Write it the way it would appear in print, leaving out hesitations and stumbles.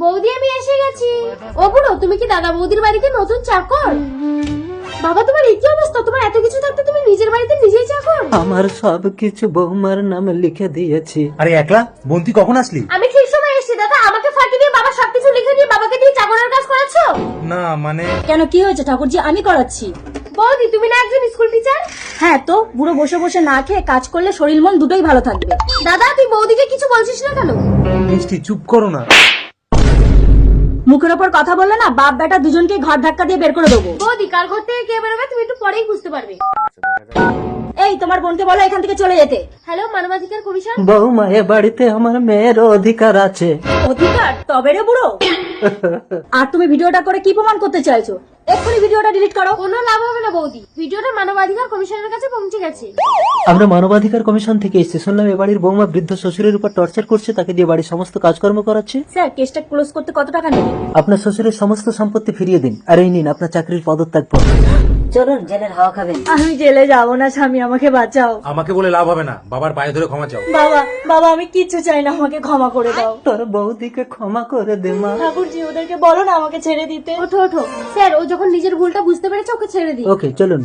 বৌদি আমি এসে গেছি। ও বুড়ো, তুমি কি দাদা বৌদির বাড়িতে নতুন চাকর? বাবা তোমার এই কি অবস্থা? তোমার এত কিছু থাকতে তুমি নিজের বাড়িতে নিজেই চাকর? আমার সব কিছু বৌমার নামে লিখে দিয়েছি। আরে একলা বোন, তুই কখন আসলি? আমি ঠিক সময় এসেছি দাদা। আমাকে ফাঁকি দিয়ে বাবা সবকিছু লিখে দিয়ে বাবাকে দিয়ে চাকরের কাজ করাচ্ছো? না মানে কেন, কি হয়েছে ঠাকুরজি? আমি করাচ্ছি। বৌদি তুমি না একজন স্কুল টিচার? হ্যাঁ তো, বুড়ো বসে বসে না খেয়ে কাজ করলে শরীর মন দুটোই ভালো থাকবে। দাদা তুই বৌদিকে কিছু বলছিস না কেন? মিষ্টি চুপ করো না। মুখের ওপর কথা বললে না, বাপ বেটা দুজনকে ঘর ধাক্কা দিয়ে বের করে দেবো। বৌদি কার ঘর থেকে কে বেরোবে তুমি একটু পরেই বুঝতে পারবে। এই তোমার বোনকে বলো এখান থেকে চলে যেতে। হ্যালো মানবাধিকার কমিশন। বৌমা, এ বাড়িতে আমার মেয়ের অধিকার আছে। অধিকার? তবে রে বুড়ো। আর তুমি ভিডিওটা করে কি প্রমাণ করতে চাইছো? এক্ষুনি ভিডিওটা ডিলিট করো। কোনো লাভ হবে না বৌদি, ভিডিওটা মানবাধিকার কমিশনের কাছে পৌঁছে গেছে। আমরা মানবাধিকার কমিশন থেকে এসেছি। শুনলাম এ বাড়ির বৌমা বৃদ্ধ শ্বশুরের উপর টর্চার করছে, তাকে দিয়ে বাড়ির সমস্ত কাজকর্ম করাচ্ছে। স্যার, কেসটা ক্লোজ করতে কত টাকা নেবে? আপনার শ্বশুরের সমস্ত সম্পত্তি ফিরিয়ে দিন, আর এই নিন আপনার চাকরির পদত্যাগ পত্র। চলুন জেলের হাওয়া খাবেন। আমি জেলে যাবো না স্বামী, আমাকে বাঁচাও। আমাকে বলে লাভ হবে না, বাবার পায়ে ধরে ক্ষমা চাও। বাবা বাবা, আমি কিচ্ছু চাই না, আমাকে ক্ষমা করে দাও। তোর বৌদিকে ক্ষমা করে দে মা। ঠাকুরজি, ওদেরকে বলো না আমাকে ছেড়ে দিতে। ওঠো ওঠো স্যার, ও যখন নিজের ভুলটা বুঝতে পেরেছে ওকে ছেড়ে দিই। ওকে চলুন।